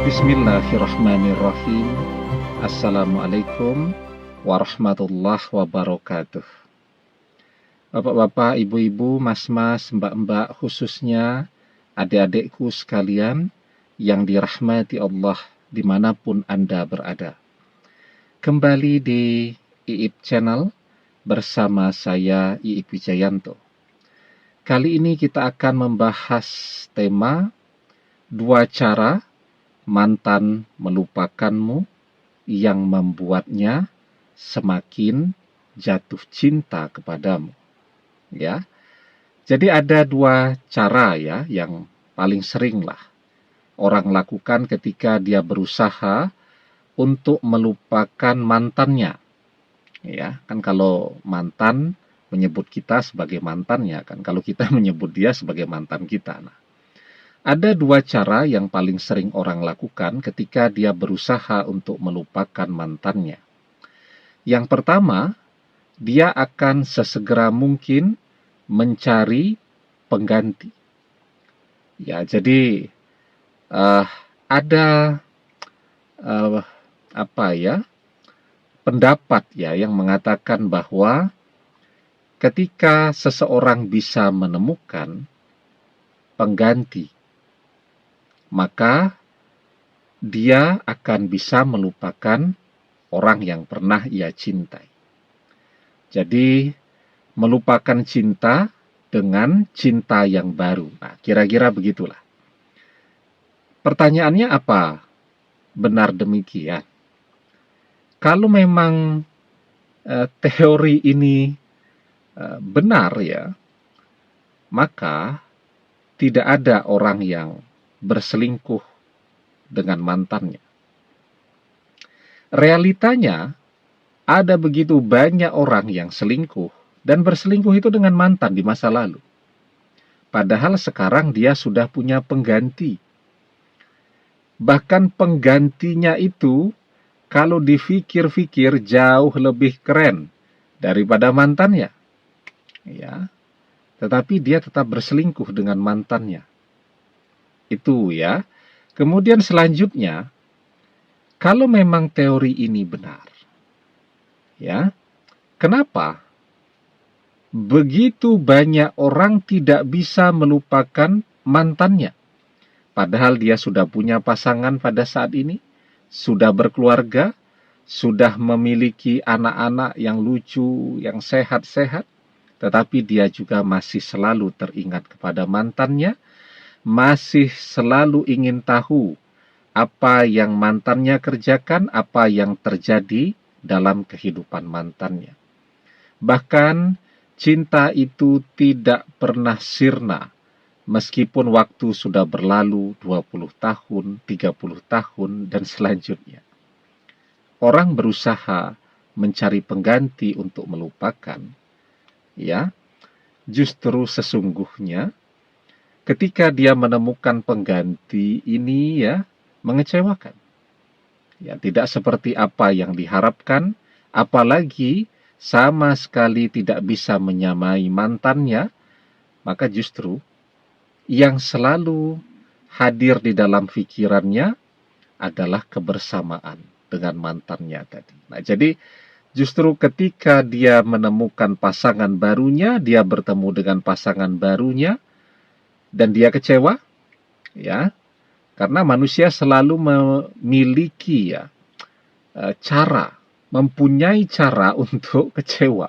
Bismillahirrahmanirrahim. Assalamualaikum warahmatullahi wabarakatuh. Bapak-bapak, ibu-ibu, mas-mas, mbak-mbak, khususnya adik-adikku sekalian yang dirahmati Allah dimanapun Anda berada. Kembali di IIP Channel bersama saya Iip Wijayanto. Kali ini kita akan membahas tema 2 cara mantan melupakanmu yang membuatnya semakin jatuh cinta kepadamu. Ya. Jadi ada 2 cara ya yang paling seringlah orang lakukan ketika dia berusaha untuk melupakan mantannya. Ya, kan kalau mantan menyebut kita sebagai mantannya kan, kalau kita menyebut dia sebagai mantan kita. Nah, ada 2 cara yang paling sering orang lakukan ketika dia berusaha untuk melupakan mantannya. Yang pertama, dia akan sesegera mungkin mencari pengganti. Ya, jadi ada pendapat ya yang mengatakan bahwa ketika seseorang bisa menemukan pengganti, maka dia akan bisa melupakan orang yang pernah ia cintai. Jadi, melupakan cinta dengan cinta yang baru. Nah, kira-kira begitulah. Pertanyaannya apa? Benar demikian? Kalau memang teori ini benar ya, maka tidak ada orang yang berselingkuh dengan mantannya. Realitanya, ada begitu banyak orang yang selingkuh dan berselingkuh itu dengan mantan di masa lalu. Padahal sekarang dia sudah punya pengganti. Bahkan penggantinya itu, kalau dipikir-pikir jauh lebih keren daripada mantannya. Ya, tetapi dia tetap berselingkuh dengan mantannya. Itu ya. Kemudian selanjutnya, kalau memang teori ini benar, ya, kenapa begitu banyak orang tidak bisa melupakan mantannya? Padahal dia sudah punya pasangan pada saat ini, sudah berkeluarga, sudah memiliki anak-anak yang lucu, yang sehat-sehat, tetapi dia juga masih selalu teringat kepada mantannya, masih selalu ingin tahu apa yang mantannya kerjakan, apa yang terjadi dalam kehidupan mantannya. Bahkan cinta itu tidak pernah sirna, meskipun waktu sudah berlalu 20 tahun, 30 tahun, dan selanjutnya. Orang berusaha mencari pengganti untuk melupakan, ya, justru sesungguhnya ketika dia menemukan pengganti ini ya mengecewakan. Ya, tidak seperti apa yang diharapkan, apalagi sama sekali tidak bisa menyamai mantannya, maka justru yang selalu hadir di dalam pikirannya adalah kebersamaan dengan mantannya tadi. Nah, jadi justru ketika dia menemukan pasangan barunya, dia bertemu dengan pasangan barunya, dan dia kecewa, ya, karena manusia selalu memiliki ya mempunyai cara untuk kecewa,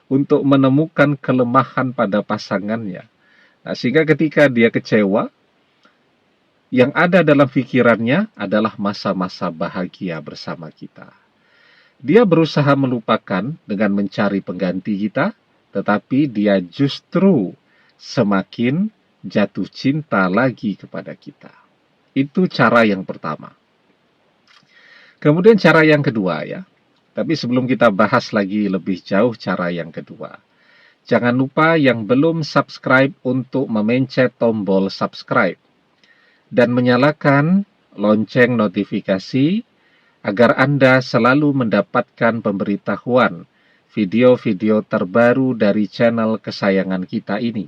untuk menemukan kelemahan pada pasangannya. Nah, sehingga ketika dia kecewa, yang ada dalam pikirannya adalah masa-masa bahagia bersama kita. Dia berusaha melupakan dengan mencari pengganti kita, tetapi dia justru semakin jatuh cinta lagi kepada kita. Itu cara yang pertama. Kemudian cara yang kedua ya. Tapi sebelum kita bahas lagi lebih jauh cara yang kedua, jangan lupa yang belum subscribe untuk memencet tombol subscribe dan menyalakan lonceng notifikasi agar Anda selalu mendapatkan pemberitahuan video-video terbaru dari channel kesayangan kita ini.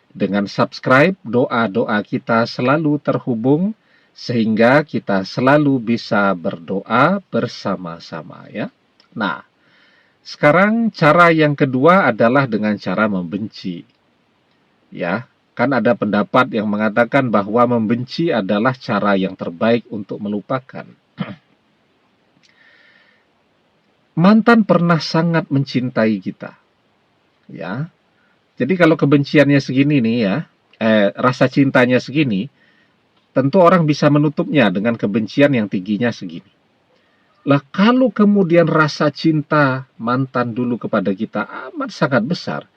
Dengan subscribe, doa-doa kita selalu terhubung sehingga kita selalu bisa berdoa bersama-sama ya. Nah, sekarang cara yang kedua adalah dengan cara membenci. Ya, kan ada pendapat yang mengatakan bahwa membenci adalah cara yang terbaik untuk melupakan. Mantan pernah sangat mencintai kita. Ya. Jadi kalau kebenciannya segini nih ya, rasa cintanya segini, tentu orang bisa menutupnya dengan kebencian yang tingginya segini. Lah kalau kemudian rasa cinta mantan dulu kepada kita amat sangat besar,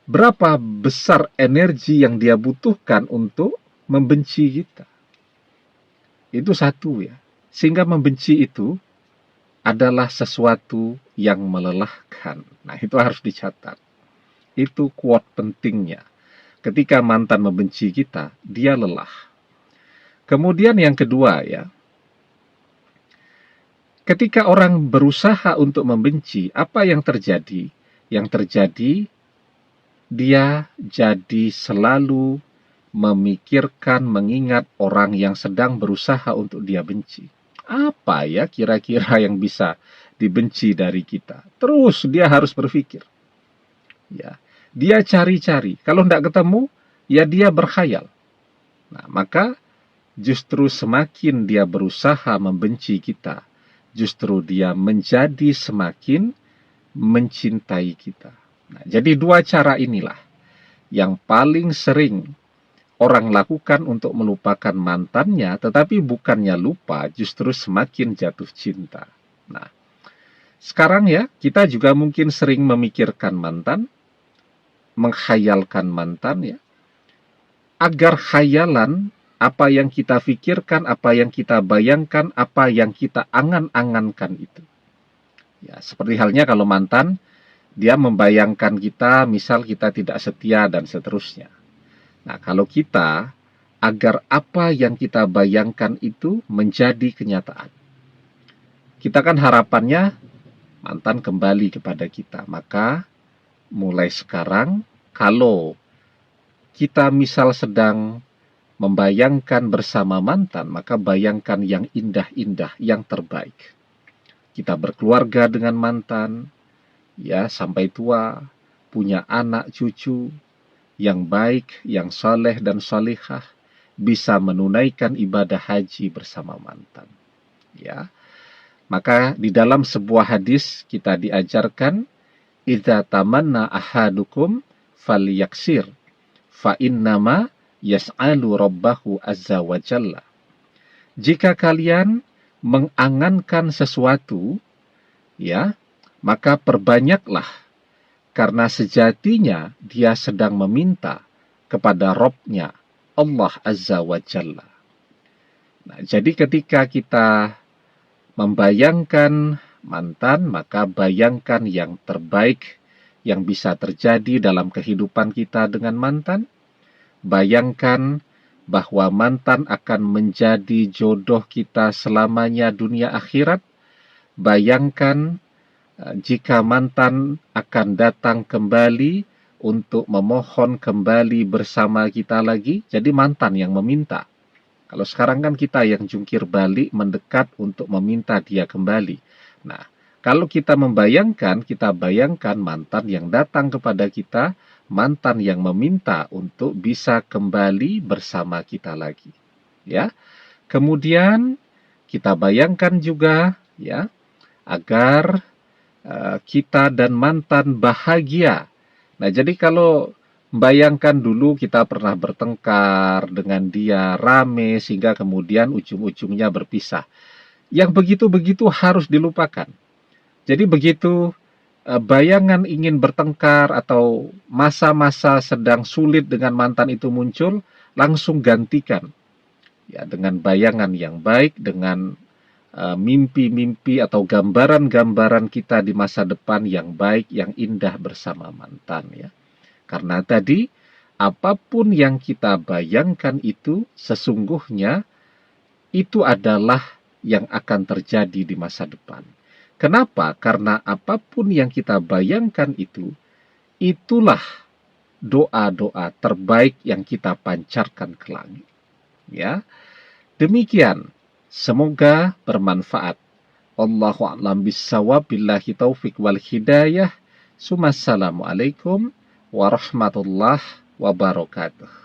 berapa besar energi yang dia butuhkan untuk membenci kita? Itu satu ya. Sehingga membenci itu adalah sesuatu yang melelahkan. Nah, itu harus dicatat. Itu quote pentingnya. Ketika mantan membenci kita, dia lelah. Kemudian yang kedua ya, ketika orang berusaha untuk membenci, apa yang terjadi? Yang terjadi, dia jadi selalu memikirkan, mengingat orang yang sedang berusaha untuk dia benci. Apa ya kira-kira yang bisa dibenci dari kita? Terus dia harus berpikir. Ya, dia cari-cari. Kalau tidak ketemu, ya dia berkhayal. Nah, maka justru semakin dia berusaha membenci kita, justru dia menjadi semakin mencintai kita. Nah, jadi dua cara inilah yang paling sering orang lakukan untuk melupakan mantannya, tetapi bukannya lupa, justru semakin jatuh cinta. Nah, sekarang ya, kita juga mungkin sering memikirkan mantan, menghayalkan mantan ya, agar khayalan apa yang kita pikirkan, apa yang kita bayangkan, apa yang kita angan-angankan itu. Ya, seperti halnya kalau mantan, dia membayangkan kita, misal kita tidak setia dan seterusnya. Nah, kalau kita, agar apa yang kita bayangkan itu menjadi kenyataan. Kita kan harapannya mantan kembali kepada kita. Maka, mulai sekarang, kalau kita misal sedang membayangkan bersama mantan, maka bayangkan yang indah-indah, yang terbaik. Kita berkeluarga dengan mantan, ya sampai tua, punya anak cucu, yang baik, yang saleh dan salihah, bisa menunaikan ibadah haji bersama mantan. Ya, maka di dalam sebuah hadis kita diajarkan, idza tamanna ahadukum falyaksir, fa innama yas'alu rabbahu azza wa jalla. Jika kalian mengangankan sesuatu, ya, maka perbanyaklah, karena sejatinya dia sedang meminta kepada Rabb-nya, Allah Azza wa Jalla. Nah, jadi ketika kita membayangkan mantan, maka bayangkan yang terbaik yang bisa terjadi dalam kehidupan kita dengan mantan. Bayangkan bahwa mantan akan menjadi jodoh kita selamanya dunia akhirat. Bayangkan jika mantan akan datang kembali untuk memohon kembali bersama kita lagi, jadi mantan yang meminta. Kalau sekarang kan kita yang jungkir balik mendekat untuk meminta dia kembali. Nah, kalau kita membayangkan, kita bayangkan mantan yang datang kepada kita, mantan yang meminta untuk bisa kembali bersama kita lagi. Ya. Kemudian kita bayangkan juga ya, agar kita dan mantan bahagia. Nah, jadi kalau bayangkan dulu kita pernah bertengkar dengan dia, rame, sehingga kemudian ujung-ujungnya berpisah. Yang begitu-begitu harus dilupakan. Jadi begitu bayangan ingin bertengkar atau masa-masa sedang sulit dengan mantan itu muncul, langsung gantikan. Ya, dengan bayangan yang baik, dengan mimpi-mimpi atau gambaran-gambaran kita di masa depan yang baik, yang indah bersama mantan ya. Karena tadi apapun yang kita bayangkan itu sesungguhnya itu adalah yang akan terjadi di masa depan. Kenapa? Karena apapun yang kita bayangkan itu, itulah doa-doa terbaik yang kita pancarkan ke langit. Ya. Demikian, semoga bermanfaat. Wallahu a'lam bissawab, billahi taufik wal hidayah. Assalamualaikum warahmatullahi wabarakatuh.